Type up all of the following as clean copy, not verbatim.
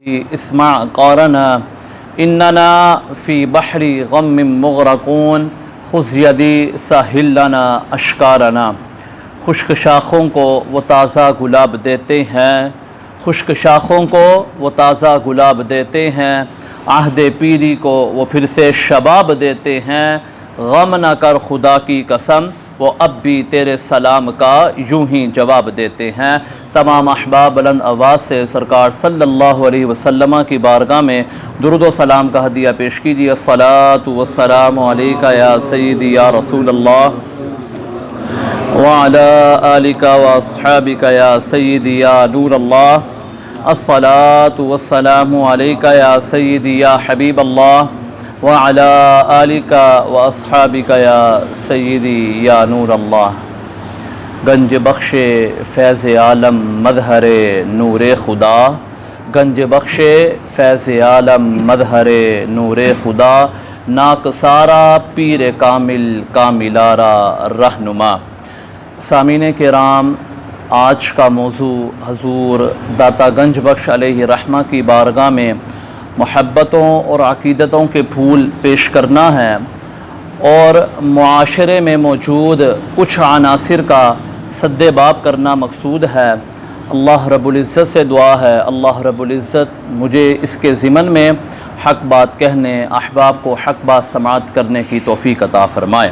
اسمع قارنا اننا فی بحری غم مغرقون خذ یدی ساحل لنا اشکارنا۔ خشک شاخوں کو وہ تازہ گلاب دیتے ہیں، خشک شاخوں کو وہ تازہ گلاب دیتے ہیں، عہد پیری کو وہ پھر سے شباب دیتے ہیں۔ غم نہ کر خدا کی قسم، وہ اب بھی تیرے سلام کا یوں ہی جواب دیتے ہیں۔ تمام احباب بلند آواز سے سرکار صلی اللہ علیہ وسلم کی بارگاہ میں درود و سلام کا ہدیہ پیش کیجیے۔ الصلاۃ والسلام علیک یا سیدی یا رسول اللہ وعلی آلک واصحابک یا سیدی یا نور اللہ۔ الصلاۃ والسلام علیک یا سیدی یا حبیب اللہ وعلی آلک واصحابک یا سیدی یا نور اللہ۔ گنج بخش فیض عالم مظہر نور خدا، گنج بخش فیض عالم مظہر نور خدا، ناک سارا پیر کامل کاملارا رہنما۔ سامعین کرام، آج کا موضوع حضور داتا گنج بخش علیہ رحمہ کی بارگاہ میں محبتوں اور عقیدتوں کے پھول پیش کرنا ہے اور معاشرے میں موجود کچھ عناصر کا سد باب کرنا مقصود ہے۔ اللہ رب العزت سے دعا ہے اللہ رب العزت مجھے اس کے ضمن میں حق بات کہنے، احباب کو حق بات سماعت کرنے کی توفیق عطا فرمائے۔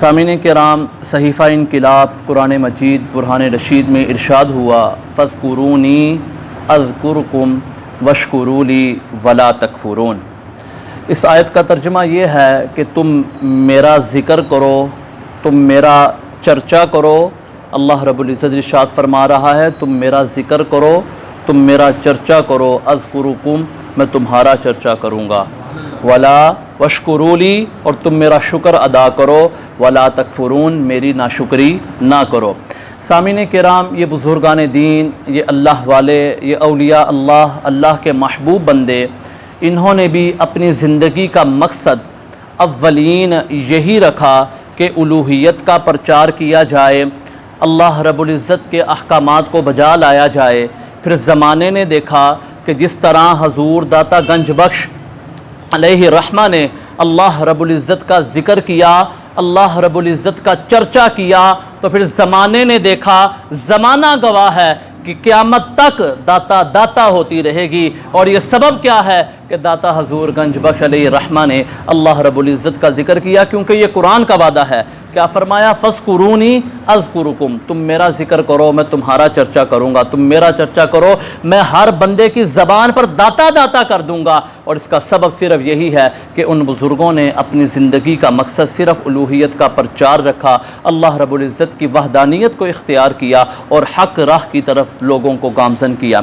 سامعین کرام، صحیفہ انقلاب قرآن مجید برہان رشید میں ارشاد ہوا فاذکرونی اذکرکم واشکروا لی ولا تکفرون۔ اس آیت کا ترجمہ یہ ہے کہ تم میرا ذکر کرو، تم میرا چرچا کرو۔ اللہ رب العزت ارشاد فرما رہا ہے تم میرا ذکر کرو، تم میرا چرچا کرو، اذکرکم میں تمہارا چرچا کروں گا، ولا واشکروا لی اور تم میرا شکر ادا کرو، ولا تکفرون میری ناشکری نہ کرو۔ سامعین کرام، یہ بزرگان دین، یہ اللہ والے، یہ اولیاء اللہ، اللہ کے محبوب بندے، انہوں نے بھی اپنی زندگی کا مقصد اولین یہی رکھا کہ الوہیت کا پرچار کیا جائے، اللہ رب العزت کے احکامات کو بجا لایا جائے۔ پھر زمانے نے دیکھا کہ جس طرح حضور داتا گنج بخش علیہ رحمہ نے اللہ رب العزت کا ذکر کیا، اللہ رب العزت کا چرچا کیا، تو پھر زمانے نے دیکھا، زمانہ گواہ ہے کہ قیامت تک داتا داتا ہوتی رہے گی۔ اور یہ سبب کیا ہے کہ داتا حضور گنج بخش علیہ رحمہ نے اللہ رب العزت کا ذکر کیا، کیونکہ یہ قرآن کا وعدہ ہے۔ کیا فرمایا؟ فاذکرونی اذکرکم، تم میرا ذکر کرو میں تمہارا چرچا کروں گا، تم میرا چرچا کرو میں ہر بندے کی زبان پر داتا داتا کر دوں گا۔ اور اس کا سبب صرف یہی ہے کہ ان بزرگوں نے اپنی زندگی کا مقصد صرف الوہیت کا پرچار رکھا، اللہ رب العزت کی وحدانیت کو اختیار کیا اور حق راہ کی طرف لوگوں کو گامزن کیا۔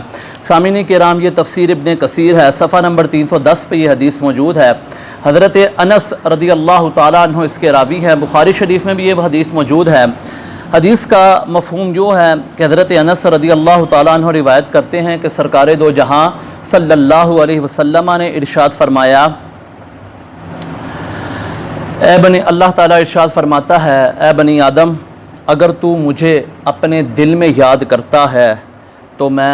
سامعین کرام، یہ تفسیر ابن کثیر ہے، صفحہ نمبر 310 پہ یہ حدیث موجود ہے۔ حضرت انس رضی اللہ تعالیٰ عنہ اس کے راوی ہیں، بخاری شریف میں بھی یہ حدیث موجود ہے۔ حدیث کا مفہوم جو ہے کہ حضرت انس رضی اللہ تعالیٰ عنہ روایت کرتے ہیں کہ سرکار دو جہاں صلی اللہ علیہ وسلم نے ارشاد فرمایا، اے بنی، اللہ تعالیٰ ارشاد فرماتا ہے اے بنی آدم، اگر تو مجھے اپنے دل میں یاد کرتا ہے تو میں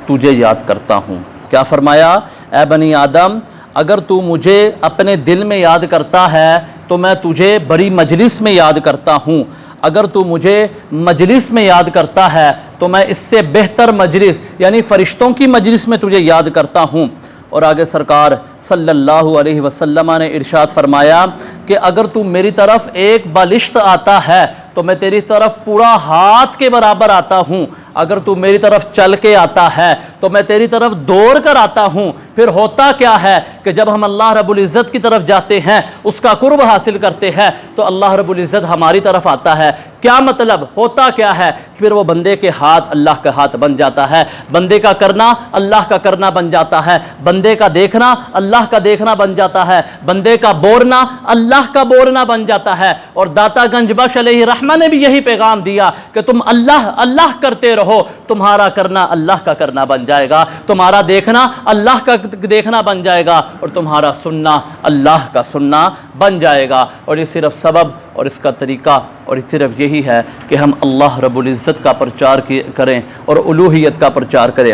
تجھے یاد کرتا ہوں۔ کیا فرمایا؟ اے بنی آدم، اگر تو مجھے اپنے دل میں یاد کرتا ہے تو میں تجھے بڑی مجلس میں یاد کرتا ہوں، اگر تو مجھے مجلس میں یاد کرتا ہے تو میں اس سے بہتر مجلس یعنی فرشتوں کی مجلس میں تجھے یاد کرتا ہوں۔ اور آگے سرکار صلی اللہ علیہ وسلم نے ارشاد فرمایا کہ اگر تو میری طرف ایک بالشت آتا ہے تو میں تیری طرف پورا ہاتھ کے برابر آتا ہوں، اگر تو میری طرف چل کے آتا ہے تو میں تیری طرف دوڑ کر آتا ہوں۔ پھر ہوتا کیا ہے کہ جب ہم اللہ رب العزت کی طرف جاتے ہیں، اس کا قرب حاصل کرتے ہیں، تو اللہ رب العزت ہماری طرف آتا ہے۔ کیا مطلب؟ ہوتا کیا ہے؟ پھر وہ بندے کے ہاتھ اللہ کا ہاتھ بن جاتا ہے، بندے کا کرنا اللہ کا کرنا بن جاتا ہے، بندے کا دیکھنا اللہ کا دیکھنا بن جاتا ہے، بندے کا بورنا اللہ کا بورنا بن جاتا ہے۔ اور داتا گنج بخش علیہ رحمہ نے بھی یہی پیغام دیا کہ تم اللہ اللہ کرتے رہو، تمہارا کرنا اللہ کا کرنا بن جائے گا، تمہارا دیکھنا اللہ کا دیکھنا بن جائے گا، اور تمہارا سننا اللہ کا سننا بن جائے گا۔ اور یہ صرف سبب اور اس کا طریقہ اور صرف یہی ہے کہ ہم اللہ رب العزت کا پرچار کریں اور الوہیت کا پرچار کریں۔